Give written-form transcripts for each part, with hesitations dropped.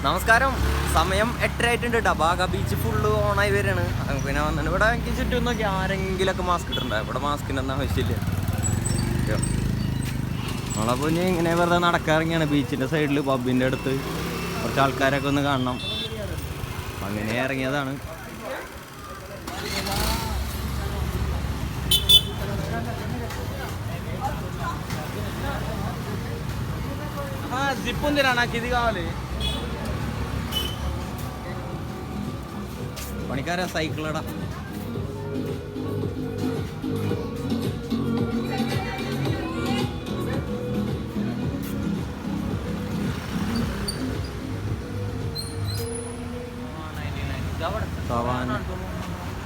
നമസ്കാരം. സമയം 8:30 ആയിട്ടുണ്ട് കേട്ടോ. ബാഗ ബീച്ച് ഫുള്ള് ഓണായി വരികയാണ്. പിന്നെ വന്നിട്ട് ഇവിടെ എനിക്ക് ചുറ്റും നോക്കി ആരെങ്കിലൊക്കെ മാസ്ക് ഇട്ടിട്ടുണ്ടാവും. ഇവിടെ മാസ്കിൻ്റെ ഒന്നും ആവശ്യമില്ല. നമ്മളപ്പോൾ ഇനി ഇങ്ങനെ വെറുതെ നടക്കാറിങ്ങിയാണ് ബീച്ചിൻ്റെ സൈഡിൽ പബ്ബിൻ്റെ അടുത്ത്. കുറച്ച് ആൾക്കാരൊക്കെ ഒന്ന് കാണണം, അങ്ങനെ ഇറങ്ങിയതാണ്. జిప్ ఉంది రా, నాకు ఇది కావాలి. പണിക്കാരാ സൈക്കിളടാ.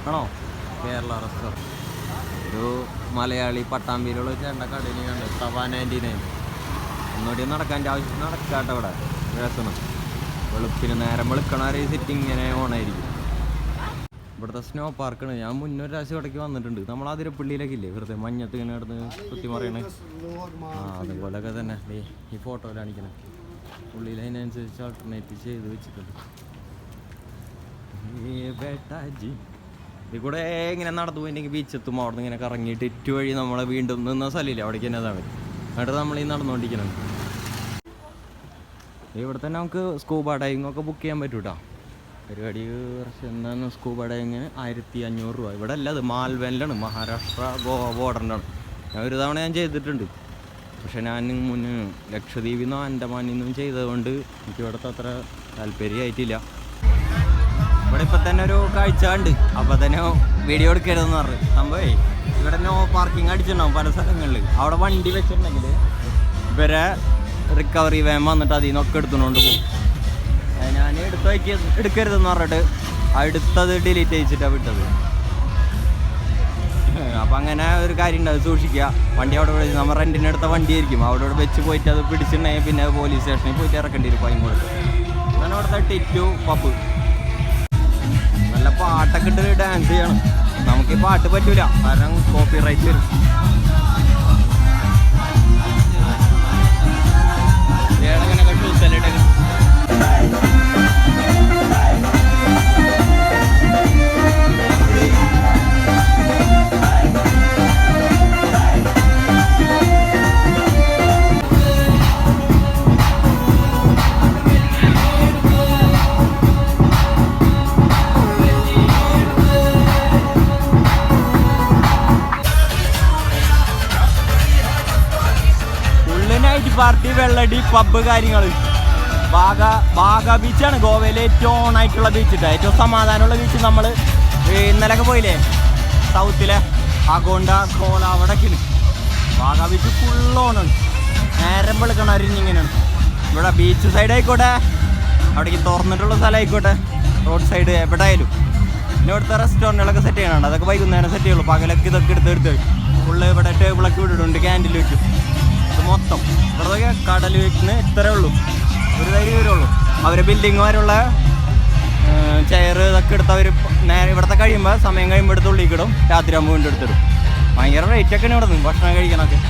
ആണോ? കേരള റെസ്റ്റോറൻറ്റ്. ഒരു മലയാളി പട്ടാമ്പിയിലുള്ള ചേണ്ട കടയിൽ കണ്ട് തവ 99. ഒന്നുകൂടി നടക്കാൻ ആവശ്യം നടക്കാട്ടോ. ഇവിടെ രസമാണ്. വെളുപ്പിന് നേരം വെളുക്കണ സിറ്റിംഗ് ഇങ്ങനെ ഓണായിരിക്കും. ഇവിടുത്തെ സ്നോ പാർക്കാണ്. ഞാൻ മുന്നൊരു പ്രാവശ്യം ഇടയ്ക്ക് വന്നിട്ടുണ്ട്. നമ്മൾ അതിരപ്പള്ളിയിലൊക്കെ ഇല്ലേ വെറുതെ മഞ്ഞത്ത് ഇങ്ങനെ നടന്ന് കുത്തി മറിയണേ, അതുപോലെയൊക്കെ തന്നെ ഈ ഫോട്ടോയിൽ കാണിക്കണേ. പുള്ളിയിൽ അതിനനുസരിച്ച് ആൾട്ടർനേറ്റ് ചെയ്ത് വെച്ചിട്ടുണ്ട്. ഇതിൽ കൂടെ ഇങ്ങനെ നടന്നു പോയിട്ടുണ്ടെങ്കിൽ ബീച്ചെത്തും. അവിടെ നിന്ന് ഇങ്ങനെ കറങ്ങിയിട്ട് ഇറ്റു വഴി നമ്മളെ വീണ്ടും നിന്ന സ്ഥലമില്ല, അവിടേക്ക് തന്നെ അതാണ്. എന്നിട്ട് നമ്മൾ ഈ നടന്നുകൊണ്ടിരിക്കണം. ഇവിടെ തന്നെ നമുക്ക് സ്കൂബ ഡൈവിംഗ് ഒക്കെ ബുക്ക് ചെയ്യാൻ പറ്റും കേട്ടോ. പരിപാടി കുറച്ച് എന്താണ് സ്കൂബ ഡൈവിങ്ങിന് 1500 രൂപ. ഇവിടെ അല്ല, അത് മാൽവനിലാണ്, മഹാരാഷ്ട്ര ഗോവ ബോർഡറിൻ്റെ ആണ്. ഞാൻ ഒരു തവണ ചെയ്തിട്ടുണ്ട്. പക്ഷെ ഞാൻ മുന്നേ ലക്ഷദ്വീപിൽ നിന്നോ അൻഡമാനിൽ നിന്നും ചെയ്തതുകൊണ്ട് എനിക്ക് ഇവിടുത്തെ അത്ര താല്പര്യമായിട്ടില്ല. ഇവിടെ ഇപ്പം തന്നെ ഒരു കാഴ്ച ഉണ്ട്. അപ്പോൾ തന്നെ വീഡിയോ എടുക്കരുതെന്ന് പറഞ്ഞു. സംഭവേ ഇവിടെ നോ പാർക്കിംഗ് അടിച്ചിട്ടുണ്ടാവും പല സ്ഥലങ്ങളിൽ. അവിടെ വണ്ടി വെച്ചിട്ടുണ്ടെങ്കിൽ ഇവരെ റിക്കവറി വാൻ വന്നിട്ട് അതിൽ നിന്നൊക്കെ എടുത്തുകൊണ്ട് പോകും. ഞാൻ എടുക്കരുതെന്ന് പറഞ്ഞിട്ട് അടുത്തത് ഡിലീറ്റ് ചെയ്യിച്ചിട്ടാണ് വിട്ടത്. അപ്പം അങ്ങനെ ഒരു കാര്യം ഉണ്ട്, അത് സൂക്ഷിക്കുക. വണ്ടി അവിടെ വിളിച്ച് നമ്മൾ റെൻറ്റിനെടുത്ത വണ്ടിയായിരിക്കും, അവിടെ വെച്ച് പോയിട്ട് അത് പിടിച്ചിട്ടുണ്ടെങ്കിൽ പിന്നെ പോലീസ് സ്റ്റേഷനിൽ പോയിട്ട് ഇറക്കേണ്ടി വരും ഫൈൻ കൊടുത്ത്. അങ്ങനെ അവിടുത്തെ ടിറ്റു പബ് നല്ല പാട്ടൊക്കെ ഇട്ട് ഡാൻസ് ചെയ്യണം. നമുക്ക് ഈ പാട്ട് പറ്റൂല, കാരണം കോപ്പി റൈറ്റ് വരും. പാർട്ടി, വെള്ളടി, പബ്ബ് കാര്യങ്ങൾ. ബാഗ ബീച്ചാണ് ഗോവയിലെ ഏറ്റവും ഓണായിട്ടുള്ള ബീച്ച്. ഏറ്റവും സമാധാനമുള്ള ബീച്ച്. നമ്മൾ ഇന്നലെയൊക്കെ പോയില്ലേ സൗത്തിലെ അഗോണ്ട കോല അവിടേക്കാണ്. ബാഗ ബീച്ച് ഫുൾ ഓണാണ്. നേരം വെളുക്കണവരിങ്ങനെയാണ്. ഇവിടെ ബീച്ച് സൈഡ് ആയിക്കോട്ടെ, അവിടേക്ക് തുറന്നിട്ടുള്ള സ്ഥലം ആയിക്കോട്ടെ, റോഡ് സൈഡ് എവിടെയായാലും. പിന്നെ ഇവിടുത്തെ റെസ്റ്റോറൻറ്റുകളൊക്കെ സെറ്റ് ചെയ്യണുണ്ട്. അതൊക്കെ വൈകുന്നേരം സെറ്റ് ചെയ്യുള്ളൂ. പകലൊക്കെ ഇതൊക്കെ എടുത്ത് ഫുള്ള് ഇവിടെ ടേബിളൊക്കെ വിട്ടിട്ടുണ്ട്, ക്യാൻഡിൽ വെച്ചു. ഇത് മൊത്തം ഇവിടുത്തെ കടൽ വെക്കുന്ന ഇത്രേ ഉള്ളൂ, ഒരു ധൈര്യം വരുള്ളൂ. അവർ ബിൽഡിങ്ങുമാരുള്ള ചെയർ ഇതൊക്കെ എടുത്ത് അവർ നേരെ ഇവിടുത്തെ കഴിയുമ്പോൾ സമയം കഴിയുമ്പോൾ എടുത്ത് ഉള്ളിക്കിടും. രാത്രി ആകുമ്പോൾ വീണ്ടും എടുത്തിടും. ഭയങ്കര റേറ്റൊക്കെയാണ് ഇവിടെ നിന്ന് ഭക്ഷണം കഴിക്കണമൊക്കെ.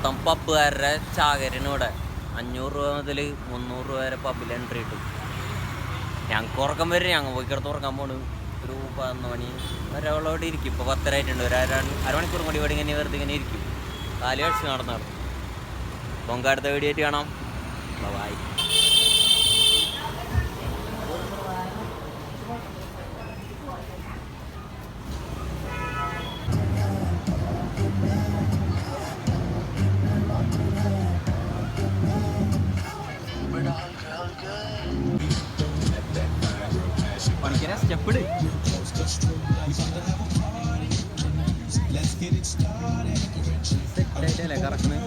മൊത്തം പബ്ബുകാരുടെ ചാകരന് ഇവിടെ 500 രൂപ മുതൽ 300 രൂപ വരെ പബ്ബിൽ എൻട്രി കിട്ടും. ഞങ്ങൾക്ക് ഉറക്കം വരും, ഞങ്ങൾ പോയി കിടത്ത് ഉറക്കാൻ പോണ്. ഒരു 11 മണി ഒരാളോടെ ഇരിക്കും. ഇപ്പോൾ 10 ആയിട്ടുണ്ട്. ഒരു അരമണിക്കൂർ കൂടി ഇവിടെ ഇങ്ങനെ വെറുതെ ഇങ്ങനെ ഇരിക്കും. കാല് കഴിച്ച് നടന്നു. നമുക്ക് അടുത്ത വീഡിയോ ആയിട്ട് കാണാം. ബൈ. പണിക്കര സ്റ്റെപ്പിട് സെറ്റായിട്ടല്ലേ കറക്കുന്നത്.